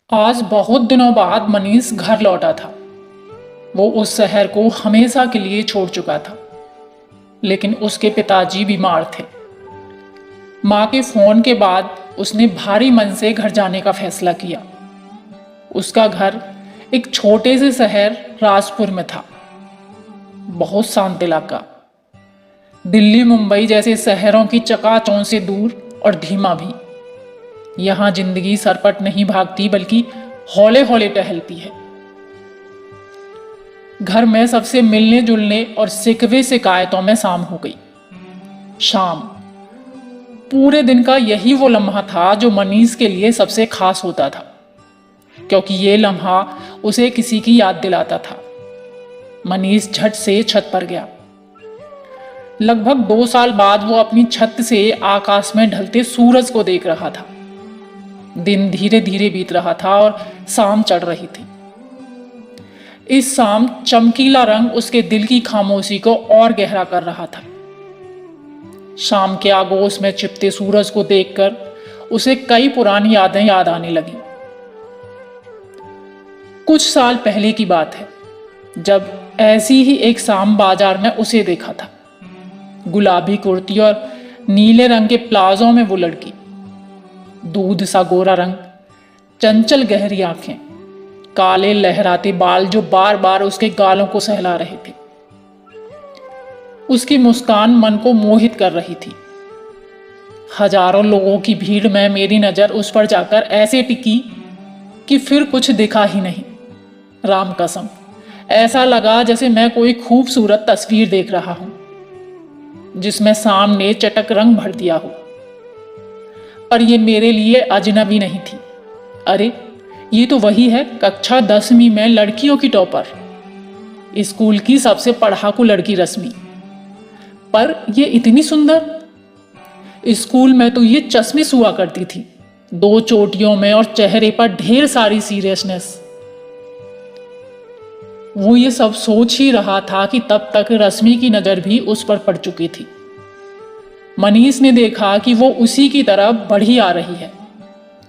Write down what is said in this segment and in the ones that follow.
आज बहुत दिनों बाद मनीष घर लौटा था। वो उस शहर को हमेशा के लिए छोड़ चुका था, लेकिन उसके पिताजी बीमार थे। माँ के फोन के बाद उसने भारी मन से घर जाने का फैसला किया। उसका घर एक छोटे से शहर राजपुर में था, बहुत शांत इलाका। दिल्ली मुंबई जैसे शहरों की चकाचौंध से दूर और धीमा भी। यहाँ जिंदगी सरपट नहीं भागती, बल्कि हौले हौले टहलती है। घर में सबसे मिलने जुलने और शिकवे शिकायतों में शाम हो गई। शाम पूरे दिन का यही वो लम्हा था जो मनीष के लिए सबसे खास होता था, क्योंकि ये लम्हा उसे किसी की याद दिलाता था। मनीष झट से छत पर गया। लगभग 2 साल बाद वो अपनी छत से आकाश में ढलते सूरज को देख रहा था। दिन धीरे धीरे बीत रहा था और शाम चढ़ रही थी। इस शाम चमकीला रंग उसके दिल की खामोशी को और गहरा कर रहा था। शाम के आगोश में छिपते सूरज को देखकर उसे कई पुरानी यादें याद आने लगी। कुछ साल पहले की बात है, जब ऐसी ही एक शाम बाजार में उसे देखा था। गुलाबी कुर्ती और नीले रंग के प्लाजो में वो लड़की, दूध सा गोरा रंग, चंचल गहरी आंखें, काले लहराते बाल जो बार बार उसके गालों को सहला रहे थे। उसकी मुस्कान मन को मोहित कर रही थी। हजारों लोगों की भीड़ में मेरी नजर उस पर जाकर ऐसे टिकी कि फिर कुछ दिखा ही नहीं। राम कसम, ऐसा लगा जैसे मैं कोई खूबसूरत तस्वीर देख रहा हूं, जिसमें सामने चटक रंग भर दिया हो। पर ये मेरे लिए अजनबी नहीं थी। अरे, ये तो वही है कक्षा 10वीं में लड़कियों की टॉपर, स्कूल की सबसे पढ़ाकू लड़की रश्मि। पर ये इतनी सुंदर। स्कूल में तो ये चश्मिश हुआ करती थी, 2 चोटियों में और चेहरे पर ढेर सारी सीरियसनेस। वो ये सब सोच ही रहा था कि तब तक रश्मि की नजर भी उस पर पड़ चुकी थी। मनीष ने देखा कि वो उसी की तरफ बढ़ी आ रही है।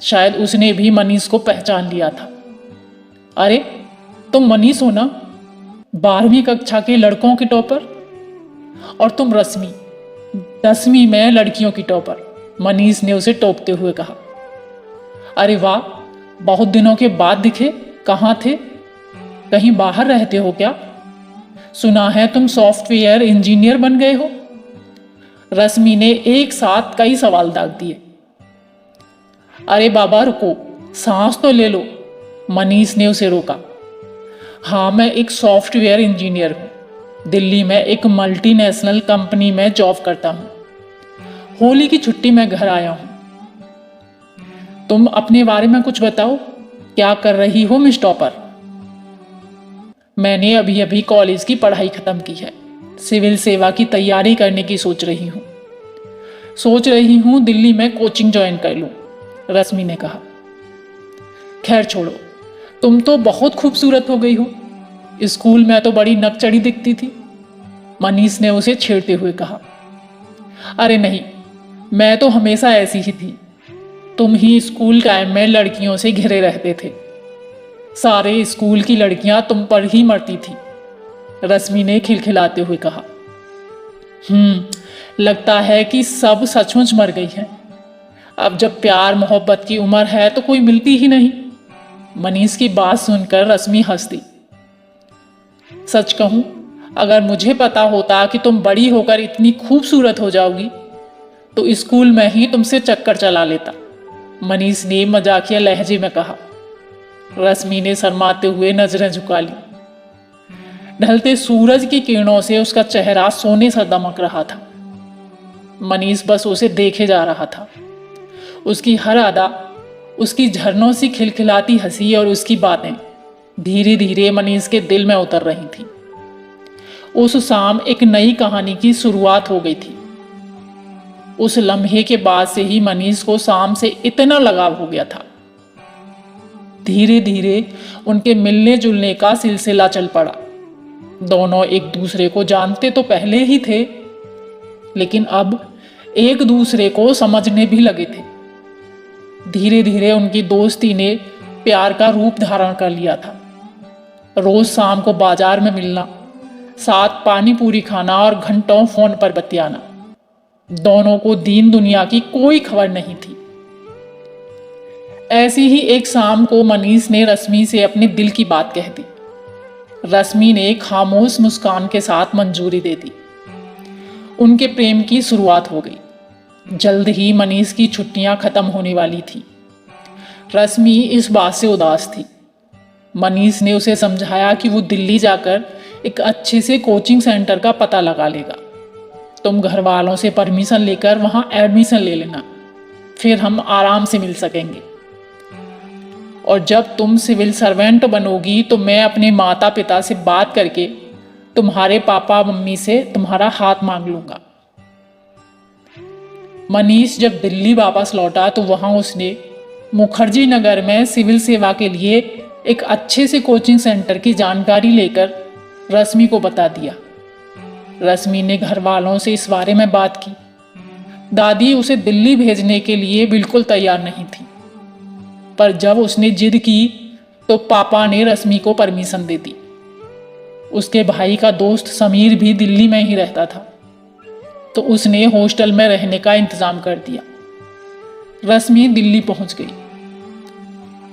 शायद उसने भी मनीष को पहचान लिया था। अरे, तुम मनीष हो ना, 12वीं कक्षा के लड़कों की टॉपर? और तुम रश्मि, 10वीं में लड़कियों की टॉपर, मनीष ने उसे टोकते हुए कहा। अरे वाह, बहुत दिनों के बाद दिखे। कहाँ थे? कहीं बाहर रहते हो क्या? सुना है तुम सॉफ्टवेयर इंजीनियर बन गए हो। रश्मि ने एक साथ कई सवाल दाग दिए। अरे बाबा रुको, सांस तो ले लो, मनीष ने उसे रोका। हाँ, मैं एक सॉफ्टवेयर इंजीनियर हूँ। दिल्ली में एक मल्टीनेशनल कंपनी में जॉब करता हूँ। होली की छुट्टी में घर आया हूँ। तुम अपने बारे में कुछ बताओ, क्या कर रही हो मिस टॉपर? मैंने अभी अभी कॉलेज की पढ़ाई खत्म की है। सिविल सेवा की तैयारी करने की सोच रही हूँ दिल्ली में कोचिंग ज्वाइन कर लूँ, रश्मि ने कहा। खैर छोड़ो, तुम तो बहुत खूबसूरत हो गई हो। स्कूल में तो बड़ी नकचढ़ी दिखती थी, मनीष ने उसे छेड़ते हुए कहा। अरे नहीं, मैं तो हमेशा ऐसी ही थी। तुम ही स्कूल टाइम में लड़कियों से घिरे रहते थे। सारे स्कूल की लड़कियां तुम पर ही मरती थी, रश्मि ने खिलखिलाते हुए कहा। लगता है कि सब सचमुच मर गई हैं। अब जब प्यार मोहब्बत की उम्र है तो कोई मिलती ही नहीं। मनीष की बात सुनकर रश्मि हंस दी। सच कहूं, अगर मुझे पता होता कि तुम बड़ी होकर इतनी खूबसूरत हो जाओगी तो स्कूल में ही तुमसे चक्कर चला लेता, मनीष ने मजाकिया लहजे में कहा। रश्मि ने शर्माते हुए नजरें झुका ली। ढलते सूरज की किरणों से उसका चेहरा सोने सा दमक रहा था। मनीष बस उसे देखे जा रहा था। उसकी हर अदा, उसकी झरनों सी खिलखिलाती हंसी और उसकी बातें धीरे धीरे मनीष के दिल में उतर रही थी। उस शाम एक नई कहानी की शुरुआत हो गई थी। उस लम्हे के बाद से ही मनीष को शाम से इतना लगाव हो गया था। धीरे धीरे उनके मिलने जुलने का सिलसिला चल पड़ा। दोनों एक दूसरे को जानते तो पहले ही थे, लेकिन अब एक दूसरे को समझने भी लगे थे। धीरे धीरे उनकी दोस्ती ने प्यार का रूप धारण कर लिया था। रोज शाम को बाजार में मिलना, साथ पानी पूरी खाना और घंटों फोन पर बतियाना। दोनों को दीन दुनिया की कोई खबर नहीं थी। ऐसी ही एक शाम को मनीष ने रश्मि से अपने दिल की बात कह दी। रश्मि ने खामोश मुस्कान के साथ मंजूरी दे दी। उनके प्रेम की शुरुआत हो गई। जल्द ही मनीष की छुट्टियां खत्म होने वाली थी। रश्मि इस बात से उदास थी। मनीष ने उसे समझाया कि वो दिल्ली जाकर एक अच्छे से कोचिंग सेंटर का पता लगा लेगा। तुम घर वालों से परमिशन लेकर वहां एडमिशन ले लेना, फिर हम आराम से मिल सकेंगे। और जब तुम सिविल सर्वेंट बनोगी तो मैं अपने माता पिता से बात करके तुम्हारे पापा मम्मी से तुम्हारा हाथ मांग लूंगा। मनीष जब दिल्ली वापस लौटा तो वहां उसने मुखर्जी नगर में सिविल सेवा के लिए एक अच्छे से कोचिंग सेंटर की जानकारी लेकर रश्मि को बता दिया। रश्मि ने घर वालों से इस बारे में बात की। दादी उसे दिल्ली भेजने के लिए बिल्कुल तैयार नहीं थी, पर जब उसने जिद की तो पापा ने रश्मि को परमिशन दे दी। उसके भाई का दोस्त समीर भी दिल्ली में ही रहता था, तो उसने हॉस्टल में रहने का इंतजाम कर दिया। रश्मि दिल्ली पहुंच गई।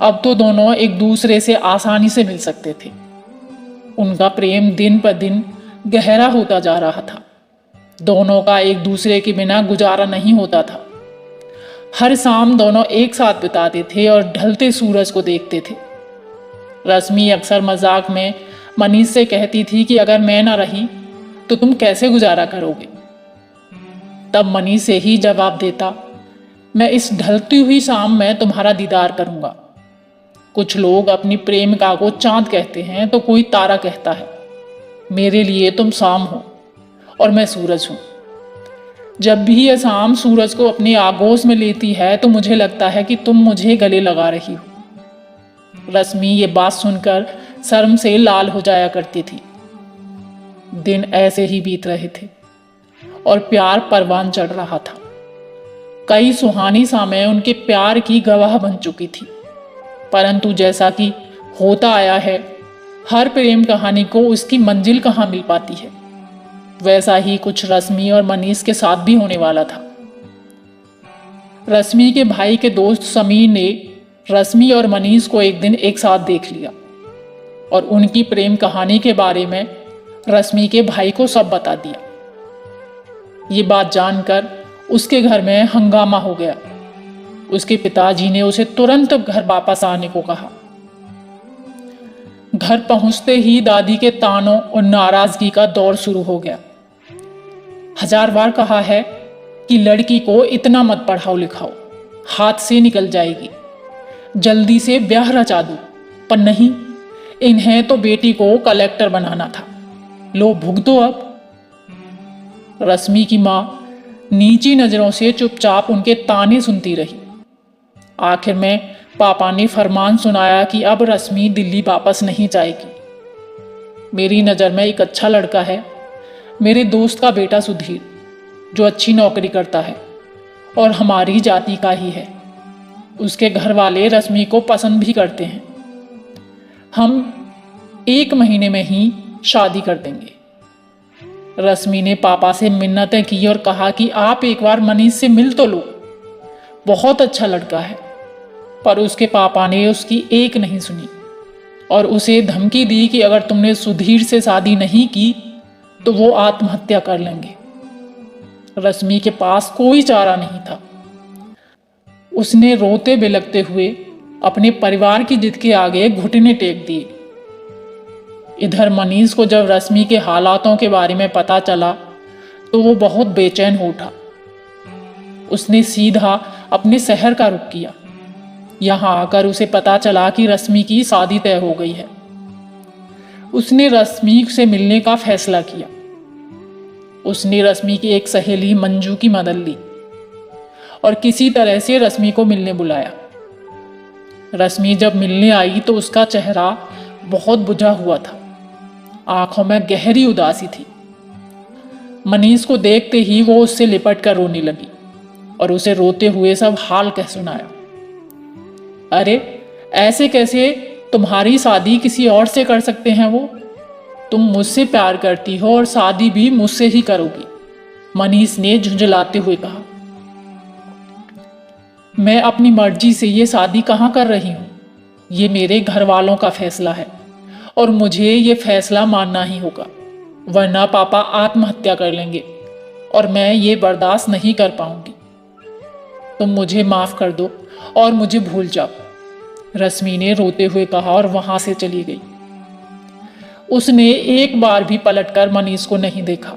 अब तो दोनों एक दूसरे से आसानी से मिल सकते थे। उनका प्रेम दिन पर दिन गहरा होता जा रहा था। दोनों का एक दूसरे के बिना गुजारा नहीं होता था। हर शाम दोनों एक साथ बिताते थे और ढलते सूरज को देखते थे। रश्मि अक्सर मजाक में मनीष से कहती थी कि अगर मैं ना रही तो तुम कैसे गुजारा करोगे। तब मनीष यही जवाब देता, मैं इस ढलती हुई शाम में तुम्हारा दीदार करूंगा। कुछ लोग अपनी प्रेमिका को चांद कहते हैं तो कोई तारा कहता है। मेरे लिए तुम शाम हो और मैं सूरज हूं। जब भी यह शाम सूरज को अपनी आगोश में लेती है तो मुझे लगता है कि तुम मुझे गले लगा रही हो। रश्मि ये बात सुनकर शर्म से लाल हो जाया करती थी। दिन ऐसे ही बीत रहे थे और प्यार परवान चढ़ रहा था। कई सुहानी शामें उनके प्यार की गवाह बन चुकी थी, परंतु जैसा कि होता आया है, हर प्रेम कहानी को उसकी मंजिल कहाँ मिल पाती है, वैसा ही कुछ रश्मि और मनीष के साथ भी होने वाला था। रश्मि के भाई के दोस्त समीर ने रश्मि और मनीष को एक दिन एक साथ देख लिया और उनकी प्रेम कहानी के बारे में रश्मि के भाई को सब बता दिया। ये बात जानकर उसके घर में हंगामा हो गया। उसके पिताजी ने उसे तुरंत घर वापस आने को कहा। घर पहुंचते ही दादी के तानों और नाराजगी का दौर शुरू हो गया। 1000 बार कहा है कि लड़की को इतना मत पढ़ाओ लिखाओ, हाथ से निकल जाएगी, जल्दी से ब्याह रचा दो। पर नहीं, इन्हें तो बेटी को कलेक्टर बनाना था। लो भुगतो अब। रश्मि की मां नीची नजरों से चुपचाप उनके ताने सुनती रही। आखिर में पापा ने फरमान सुनाया कि अब रश्मि दिल्ली वापस नहीं जाएगी। मेरी नज़र में एक अच्छा लड़का है, मेरे दोस्त का बेटा सुधीर, जो अच्छी नौकरी करता है और हमारी जाति का ही है। उसके घर वाले रश्मि को पसंद भी करते हैं। हम 1 महीने में ही शादी कर देंगे। रश्मि ने पापा से मिन्नतें की और कहा कि आप एक बार मनीष से मिल तो लो, बहुत अच्छा लड़का है। पर उसके पापा ने उसकी एक नहीं सुनी और उसे धमकी दी कि अगर तुमने सुधीर से शादी नहीं की तो वो आत्महत्या कर लेंगे। रश्मि के पास कोई चारा नहीं था। उसने रोते बिलखते हुए अपने परिवार की जिद के आगे घुटने टेक दिए। इधर मनीष को जब रश्मि के हालातों के बारे में पता चला तो वो बहुत बेचैन हो उठा। उसने सीधा अपने शहर का रुख किया। यहाँ आकर उसे पता चला कि रश्मि की शादी तय हो गई है। उसने रश्मि से मिलने का फैसला किया। उसने रश्मि की एक सहेली मंजू की मदद ली और किसी तरह से रश्मि को मिलने बुलाया। रश्मि जब मिलने आई तो उसका चेहरा बहुत बुझा हुआ था, आंखों में गहरी उदासी थी। मनीष को देखते ही वो उससे लिपट कर रोने लगी और उसे रोते हुए सब हाल कह सुनाया। अरे ऐसे कैसे तुम्हारी शादी किसी और से कर सकते हैं वो? तुम मुझसे प्यार करती हो और शादी भी मुझसे ही करोगी, मनीष ने झुंझलाते हुए कहा। मैं अपनी मर्जी से ये शादी कहाँ कर रही हूँ? ये मेरे घर वालों का फैसला है और मुझे ये फैसला मानना ही होगा, वरना पापा आत्महत्या कर लेंगे और मैं ये बर्दाश्त नहीं कर पाऊंगी। तुम मुझे माफ कर दो और मुझे भूल जाओ, रश्मि ने रोते हुए कहा और वहां से चली गई। उसने एक बार भी पलटकर मनीष को नहीं देखा।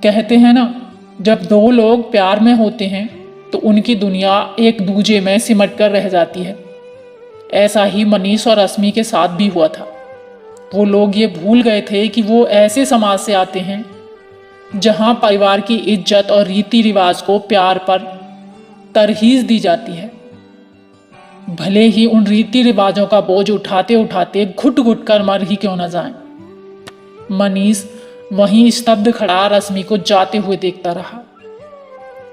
कहते हैं ना, जब दो लोग प्यार में होते हैं तो उनकी दुनिया एक दूजे में सिमट कर रह जाती है। ऐसा ही मनीष और रश्मि के साथ भी हुआ था। वो लोग ये भूल गए थे कि वो ऐसे समाज से आते हैं जहां परिवार की इज्जत और रीति रिवाज को प्यार पर तरहीज दी जाती है, भले ही उन रीति रिवाजों का बोझ उठाते उठाते घुट घुट कर मर ही क्यों न जाएं। मनीष वहीं स्तब्ध खड़ा रश्मि को जाते हुए देखता रहा।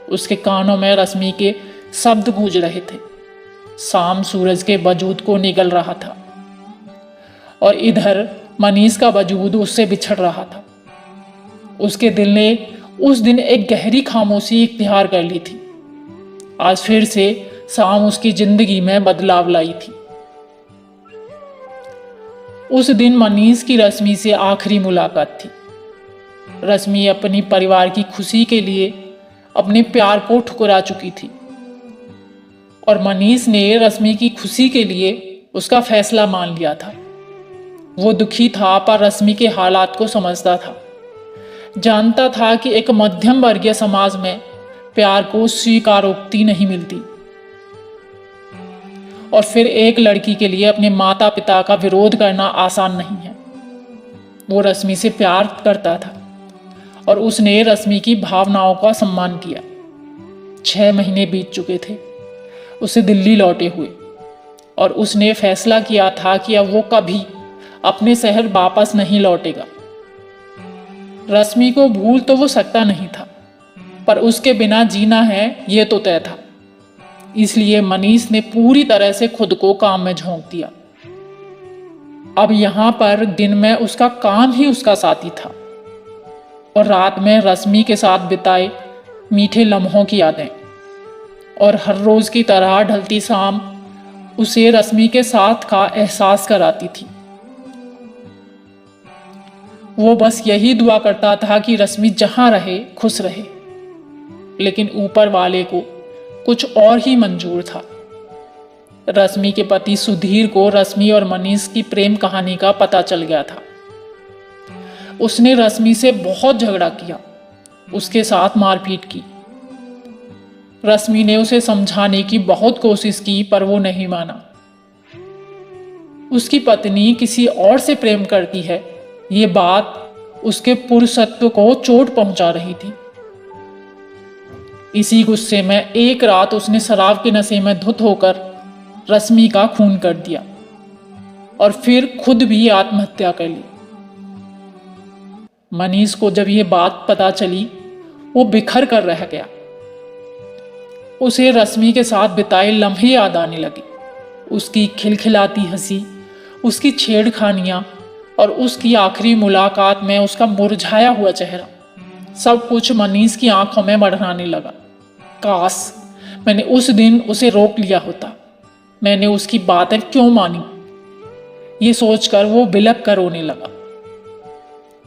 उसके कानों में रश्मि के शब्द गूंज रहे थे। शाम सूरज के वजूद को निगल रहा था और इधर मनीष का वजूद उससे बिछड़ रहा था। उसके दिल ने उस दिन एक गहरी खामोशी इख्तियार कर ली थी। आज फिर से शाम उसकी जिंदगी में बदलाव लाई थी। उस दिन मनीष की रश्मि से आखिरी मुलाकात थी। रश्मि अपनी परिवार की खुशी के लिए अपने प्यार को ठुकरा चुकी थी और मनीष ने रश्मि की खुशी के लिए उसका फैसला मान लिया था। वो दुखी था पर रश्मि के हालात को समझता था। जानता था कि एक मध्यम वर्गीय समाज में प्यार को स्वीकारोक्ति नहीं मिलती और फिर एक लड़की के लिए अपने माता पिता का विरोध करना आसान नहीं है। वो रश्मि से प्यार करता था और उसने रश्मि की भावनाओं का सम्मान किया। 6 महीने बीत चुके थे उसे दिल्ली लौटे हुए और उसने फैसला किया था कि अब वो कभी अपने शहर वापस नहीं लौटेगा। रश्मि को भूल तो वो सकता नहीं था, पर उसके बिना जीना है ये तो तय था। इसलिए मनीष ने पूरी तरह से खुद को काम में झोंक दिया। अब यहां पर दिन में उसका काम ही उसका साथी था और रात में रश्मि के साथ बिताए मीठे लम्हों की यादें, और हर रोज की तरह ढलती शाम उसे रश्मि के साथ का एहसास कराती थी। वो बस यही दुआ करता था कि रश्मि जहां रहे खुश रहे, लेकिन ऊपर वाले को कुछ और ही मंजूर था। रश्मि के पति सुधीर को रश्मि और मनीष की प्रेम कहानी का पता चल गया था। उसने रश्मि से बहुत झगड़ा किया, उसके साथ मारपीट की। रश्मि ने उसे समझाने की बहुत कोशिश की पर वो नहीं माना। उसकी पत्नी किसी और से प्रेम करती है, ये बात उसके पुरुषत्व को चोट पहुंचा रही थी। इसी गुस्से में एक रात उसने शराब के नशे में धुत होकर रश्मि का खून कर दिया और फिर खुद भी आत्महत्या कर ली। मनीष को जब ये बात पता चली वो बिखर कर रह गया। उसे रश्मि के साथ बिताए लम्हे याद आने लगे, उसकी खिलखिलाती हंसी, उसकी छेड़खानियां और उसकी आखिरी मुलाकात में उसका मुरझाया हुआ चेहरा। सब कुछ मनीष की आंखों में मढ़ाने लगा। काश मैंने उस दिन उसे रोक लिया होता, मैंने उसकी बातें क्यों मानी, ये सोचकर वो बिलख कर रोने लगा।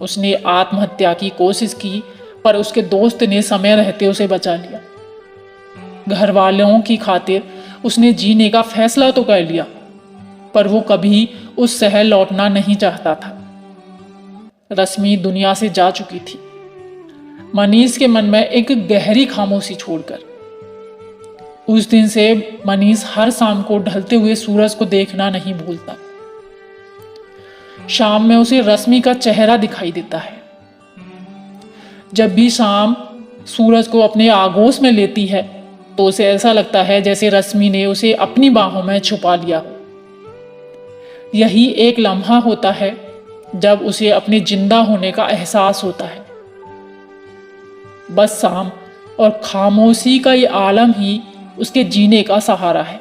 उसने आत्महत्या की कोशिश की पर उसके दोस्त ने समय रहते उसे बचा लिया। घर वालों की खातिर उसने जीने का फैसला तो कर लिया, पर वो कभी उस शहर लौटना नहीं चाहता था। रश्मि दुनिया से जा चुकी थी। मनीष के मन में एक गहरी खामोशी छोड़कर उस दिन से मनीष हर शाम को ढलते हुए सूरज को देखना नहीं भूलता। शाम में उसे रश्मि का चेहरा दिखाई देता है। जब भी शाम सूरज को अपने आगोश में लेती है तो उसे ऐसा लगता है जैसे रश्मि ने उसे अपनी बाहों में छुपा लिया हो। यही एक लम्हा होता है जब उसे अपने जिंदा होने का एहसास होता है। बस शाम और खामोशी का ये आलम ही उसके जीने का सहारा है।